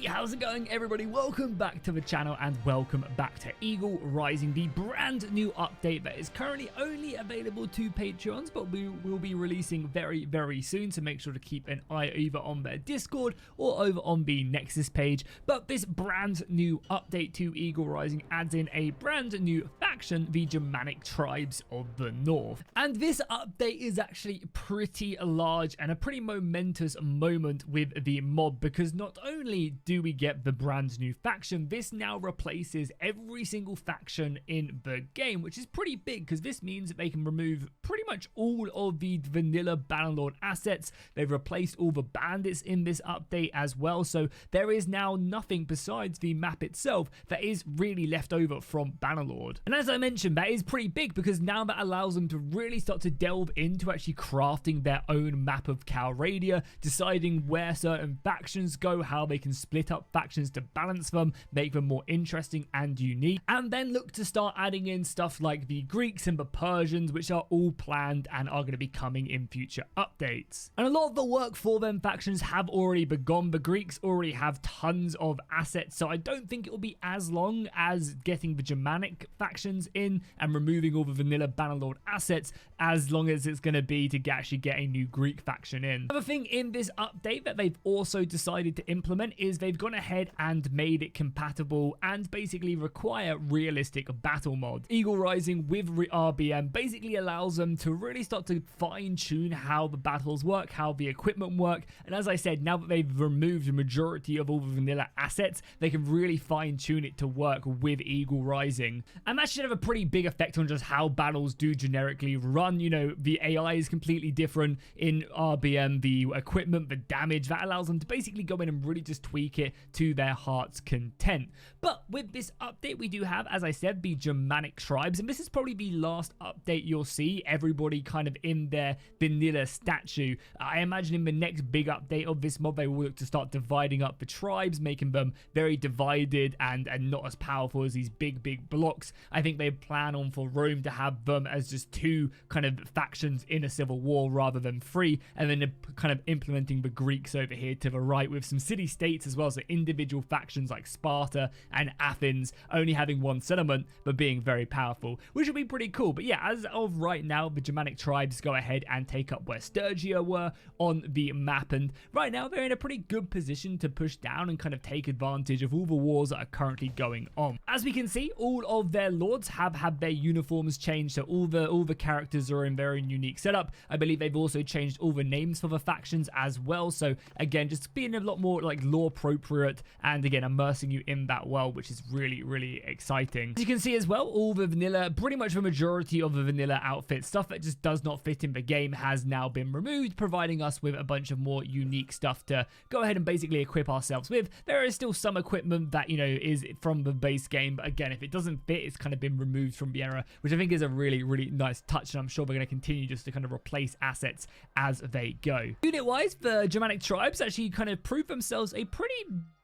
how's it going, everybody? Welcome back to the channel and welcome back to Eagle Rising, the brand new update that is currently only available to Patreons, but we will be releasing very soon, so make sure to keep an eye either on their Discord or over on the Nexus page. But this brand new update to Eagle Rising adds in a brand new faction, the Germanic tribes of the North. And this update is actually pretty large and a pretty momentous moment with the mob, because not only do we get the brand new faction, this now replaces every single faction in the game, which is pretty big because this means that they can remove pretty much all of the vanilla Bannerlord assets. They've replaced all the bandits in this update as well, so there is now nothing besides the map itself that is really left over from Bannerlord. And as I mentioned, that is pretty big because now that allows them to really start to delve into actually crafting their own map of Calradia, deciding where certain factions go, how they can split up factions to balance them, make them more interesting and unique, and then look to start adding in stuff like the Greeks and the Persians, which are all planned and are going to be coming in future updates. And a lot of the work for them factions have already begun. The Greeks already have tons of assets, so I don't think it will be as long as getting the Germanic factions in and removing all the vanilla Bannerlord assets, as long as it's going to be to actually get a new Greek faction in. Another thing in this update that they've also decided to implement is they've gone ahead and made it compatible and basically require realistic battle mods. Eagle Rising with RBM basically allows them to really start to fine-tune how the battles work, how the equipment work, and as I said, now that they've removed the majority of all the vanilla assets, they can really fine-tune it to work with Eagle Rising. And that should have a pretty big effect on just how battles do generically run. You know, the AI is completely different in RBM, the equipment, the damage, that allows them to basically go in and really just tweak it to their heart's content. But with this update, we do have, as I said, the Germanic tribes, and this is probably the last update you'll see everybody kind of in their vanilla statue. I imagine in the next big update of this mod, they will look to start dividing up the tribes, making them very divided and not as powerful as these big blocks. I think they plan on for Rome to have them as just two kind of factions in a civil war rather than three, and then kind of implementing the Greeks over here to the right with some city-states as well, so individual factions like Sparta and Athens only having one settlement but being very powerful, which would be pretty cool. But yeah, as of right now, the Germanic tribes go ahead and take up where Sturgia were on the map, and right now they're in a pretty good position to push down and kind of take advantage of all the wars that are currently going on. As we can see, all of their lords have had their uniforms changed, so all the characters are in their own unique setup. I believe they've also changed all the names for the factions as well, so again, just being a lot more like lore appropriate and again immersing you in that world, which is really exciting. As you can see as well, all the vanilla, pretty much the majority of the vanilla outfits, stuff that just does not fit in the game, has now been removed, providing us with a bunch of more unique stuff to go ahead and basically equip ourselves with. There is still some equipment that, you know, is from the base game, but again, if it doesn't fit, it's kind of been removed from the era, which I think is a really nice touch, and I'm sure we're going to continue just to kind of replace assets as they go. Unit-wise, the Germanic tribes actually kind of prove themselves a pretty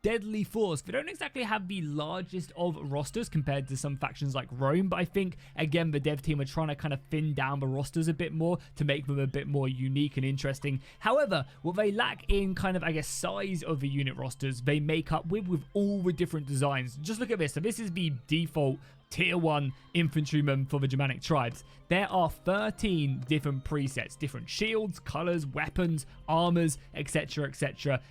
deadly force. They don't exactly have the largest of rosters compared to some factions like Rome, but I think, again, the dev team are trying to kind of thin down the rosters a bit more to make them a bit more unique and interesting. However, what they lack in kind of, I guess, size of the unit rosters, they make up with all the different designs. Just look at this. So this is the default Tier 1 infantrymen for the Germanic tribes. There are 13 different presets, different shields, colors, weapons, armors, etc.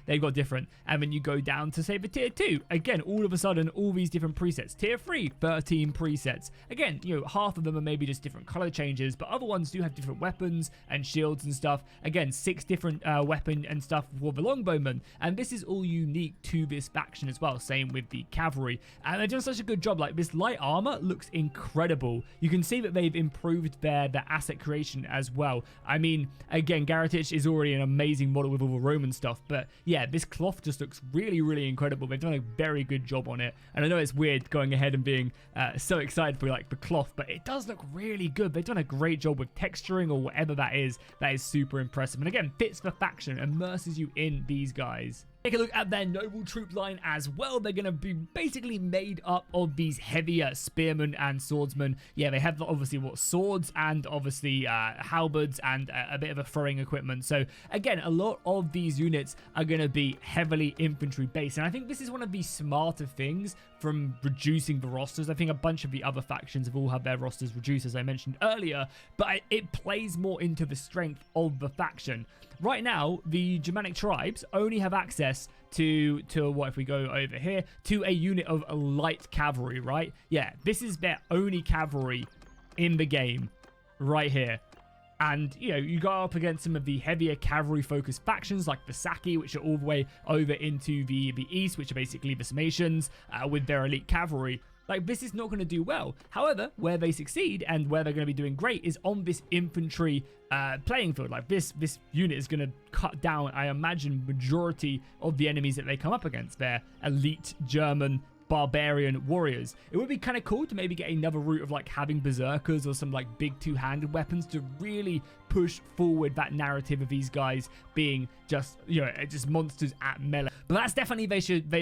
They've got different. And when you go down to, say, the Tier 2, again, all of a sudden, all these different presets. Tier 3, 13 presets. Again, you know, half of them are maybe just different color changes, but other ones do have different weapons and shields and stuff. Again, 6 different weapon and stuff for the longbowmen. And this is all unique to this faction as well. Same with the cavalry. And they've done such a good job. Like, this light armor looks incredible. You can see that they've improved their asset creation as well. I mean, again, Garatich is already an amazing model with all the Roman stuff, but yeah, this cloth just looks really incredible. They've done a very good job on it, and I know it's weird going ahead and being so excited for like the cloth, but it does look really good. They've done a great job with texturing or whatever that is. That is super impressive, and again, fits the faction, immerses you in these guys. Take a look at their noble troop line as well. They're going to be basically made up of these heavier spearmen and swordsmen. Yeah, they have obviously what swords and obviously halberds and a bit of a throwing equipment. So again, a lot of these units are going to be heavily infantry based, and I think this is one of the smarter things from reducing the rosters. I think a bunch of the other factions have all had their rosters reduced, as I mentioned earlier, but it plays more into the strength of the faction. Right now, the Germanic tribes only have access to what, if we go over here, to a unit of light cavalry, right? Yeah, this is their only cavalry in the game right here. And, you know, you go up against some of the heavier cavalry-focused factions like the Saki, which are all the way over into the east, which are basically the Sarmatians with their elite cavalry. Like, this is not going to do well. However, where they succeed and where they're going to be doing great is on this infantry playing field. Like, this unit is going to cut down, I imagine, majority of the enemies that they come up against. They're elite German barbarian warriors. It would be kind of cool to maybe get another route of like having berserkers or some like big two-handed weapons to really push forward that narrative of these guys being just, you know, just monsters at melee. But that's definitely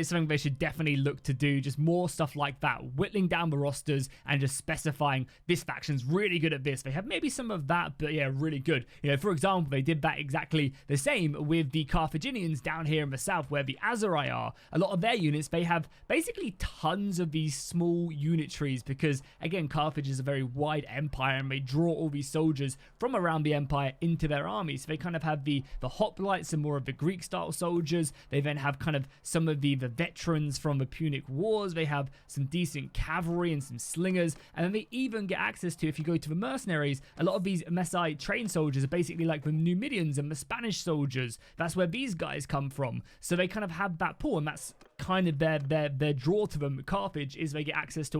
something they should definitely look to do. Just more stuff like that, whittling down the rosters and just specifying this faction's really good at this. They have maybe some of that, but yeah, really good. You know, for example, they did that exactly the same with the Carthaginians down here in the south, where the Azurai are. A lot of their units, they have basically tons of these small unit trees because, again, Carthage is a very wide empire and they draw all these soldiers from around the empire into their army. So they kind of have the hoplites and more of the Greek style soldiers. They then have kind of some of the veterans from the Punic Wars. They have some decent cavalry and some slingers, and then they even get access to, if you go to the mercenaries, a lot of these Messai trained soldiers are basically like the Numidians and the Spanish soldiers. That's where these guys come from. So they kind of have that pool, and that's kind of their draw to them. Carthage is they get access to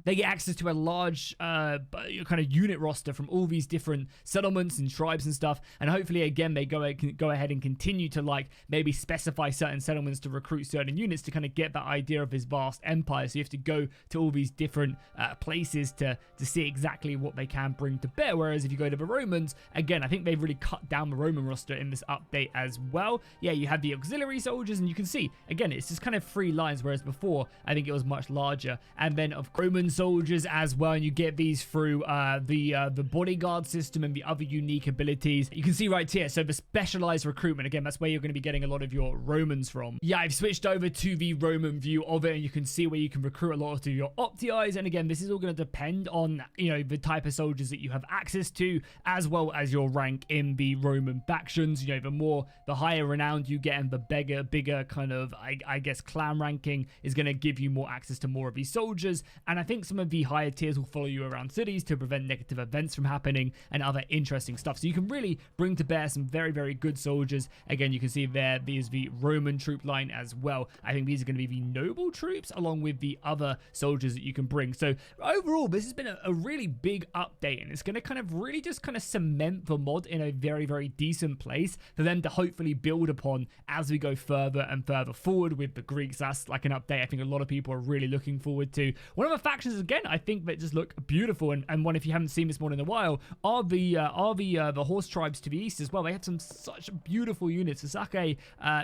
they get access to a large kind of unit roster from all these different settlements and tribes and stuff, and hopefully again they go ahead and continue to like maybe specify certain settlements to recruit certain units to kind of get that idea of this vast empire. So you have to go to all these different places to see exactly what they can bring to bear. Whereas if you go to the Romans, again, I think they've really cut down the Roman roster in this update as well. Yeah, you have the auxiliary soldiers, and you can see again it's just kind of 3 lines, whereas before I think it was much larger. And then of Roman soldiers as well, and you get these through the bodyguard system and the other unique abilities. You can see right here, so the specialized recruitment, again, that's where you're going to be getting a lot of your Romans from. Yeah, I've switched over to the Roman view of it, and you can see where you can recruit a lot of your Optii. And again, this is all going to depend on, you know, the type of soldiers that you have access to, as well as your rank in the Roman factions. You know, the higher renowned you get, and the bigger kind of, I guess, clan ranking is going to give you more access to more of these soldiers. And I think some of the higher tiers will follow you around cities to prevent negative events from happening and other interesting stuff. So you can really bring to bear some very, very good soldiers. Again, you can see there's the Roman troop line as well. I think these are going to be the noble troops along with the other soldiers that you can bring. So overall, this has been a really big update, and it's going to kind of really just kind of cement the mod in a very, very decent place for them to hopefully build upon as we go further and further forward with the Greeks. That's like an update I think a lot of people are really looking forward to. One of the factions, again, I think that just look beautiful, and one, if you haven't seen this one in a while, are the horse tribes to the east as well. They have some such beautiful units. The Sake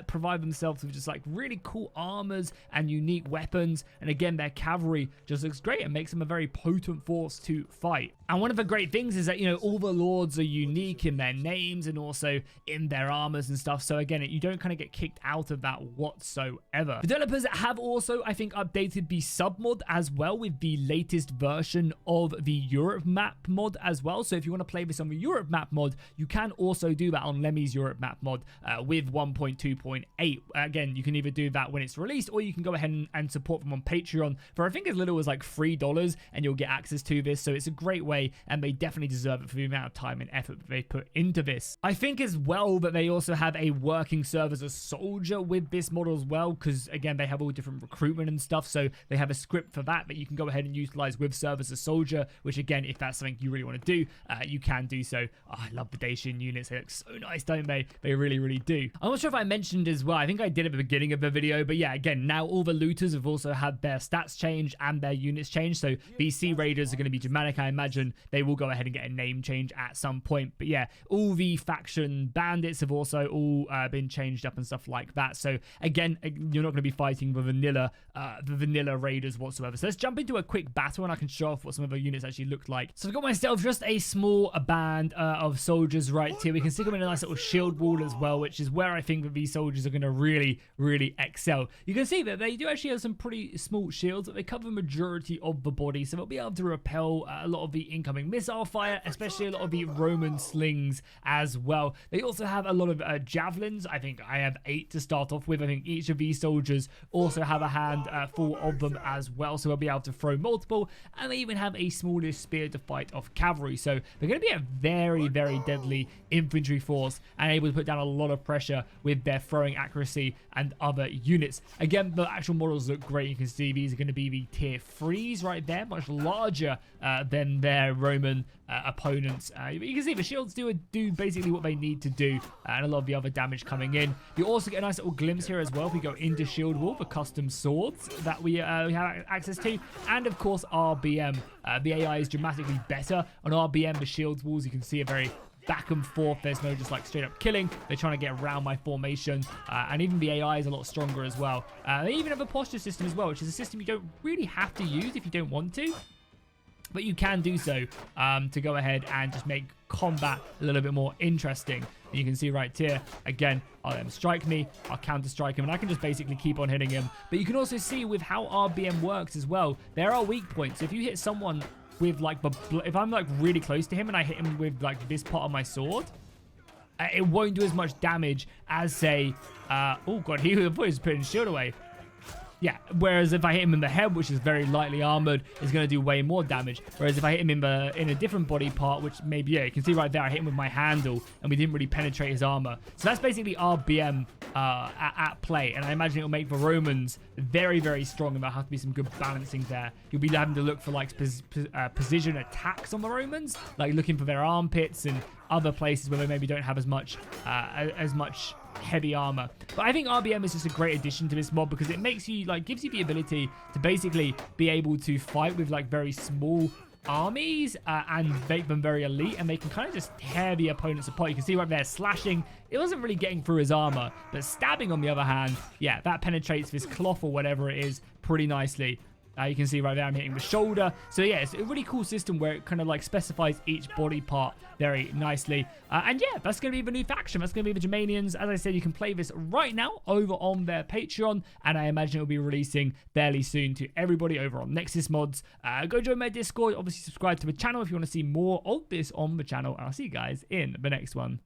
provide themselves with just like really cool armors and unique weapons, and again, their cavalry just looks great and makes them a very potent force to fight. And one of the great things is that, you know, all the lords are unique in their names and also in their armors and stuff. So again, you don't kind of get kicked out of that whatsoever. Developers have also, I think, updated the sub mod as well with the latest version of the Europe map mod as well. So if you want to play this on the Europe map mod, you can also do that on Lemmy's Europe map mod with 1.2.8. Again, you can either do that when it's released, or you can go ahead and support them on Patreon for, I think, as little as like $3, and you'll get access to this. So it's a great way, and they definitely deserve it for the amount of time and effort that they put into this. I think as well that they also have a working server serve as a soldier with this model as well, because again, they have all different recruitment and stuff, so they have a script for that you can go ahead and utilize with serve as a soldier, which again, if that's something you really want to do, you can do so. Oh, I love the Dacian units. They look so nice, don't they? They really, really do. I'm not sure if I mentioned as well, I think I did at the beginning of the video, but yeah, again, now all the looters have also had their stats change and their units change, so these Sea Raiders are going to be Germanic. I imagine they will go ahead and get a name change at some point, but yeah, all the faction bandits have also all been changed up and stuff like that. So again, you're not going to be fighting the vanilla raiders whatsoever. So let's jump into a quick battle and I can show off what some of the units actually look like. So I've got myself just a small band of soldiers right here. We can stick them in a nice little shield wall as well, which is where I think that these soldiers are going to really, really excel. You can see that they do actually have some pretty small shields, but they cover the majority of the body, so they'll be able to repel a lot of the incoming missile fire, especially a lot of the Roman slings as well. They also have a lot of javelins. I think I have 8 to start off with. I think each of these soldiers also have a hand full of them as well, so they'll be able to throw multiple, and they even have a smallish spear to fight off cavalry. So they're going to be a very, very deadly infantry force and able to put down a lot of pressure with their throwing accuracy and other units. Again, the actual models look great. You can see these are going to be the tier 3s right there, much larger than their Roman opponents. You can see the shields do basically what they need to do, and a lot of the other damage coming in. You also get a nice little glimpse here as well if we go into shield wall, the custom swords that we have access to, and of course RBM. The AI is dramatically better on RBM. The shield walls, you can see, are very back and forth. There's no just like straight up killing. They're trying to get around my formation, and even the AI is a lot stronger as well. They even have a posture system as well, which is a system you don't really have to use if you don't want to, but you can do so to go ahead and just make combat a little bit more interesting. And you can see right here, again, I'll let him strike me, I'll counter strike him, and I can just basically keep on hitting him. But you can also see with how RBM works as well, there are weak points. If you hit someone with like if I'm like really close to him and I hit him with like this part of my sword, it won't do as much damage as say oh god, he was putting his shield away. Yeah, whereas if I hit him in the head, which is very lightly armored, is going to do way more damage. Whereas if I hit him in a different body part, which maybe, yeah, you can see right there, I hit him with my handle, and we didn't really penetrate his armor. So that's basically RBM at play, and I imagine it will make the Romans very, very strong, and there'll have to be some good balancing there. You'll be having to look for like precision attacks on the Romans, like looking for their armpits and other places where they maybe don't have as much heavy armor. But I think RBM is just a great addition to this mod because it makes you gives you the ability to basically be able to fight with like very small armies and make them very elite, and they can kind of just tear the opponents apart. You can see right there, slashing, it wasn't really getting through his armor, but stabbing on the other hand, yeah, that penetrates this cloth or whatever it is pretty nicely. You can see right there I'm hitting the shoulder. So yeah, it's a really cool system where it kind of like specifies each body part very nicely. And yeah, that's going to be the new faction. That's going to be the Germanians. As I said, you can play this right now over on their Patreon, and I imagine it'll be releasing fairly soon to everybody over on Nexus Mods. Go join my Discord. Obviously, subscribe to the channel if you want to see more of this on the channel. And I'll see you guys in the next one.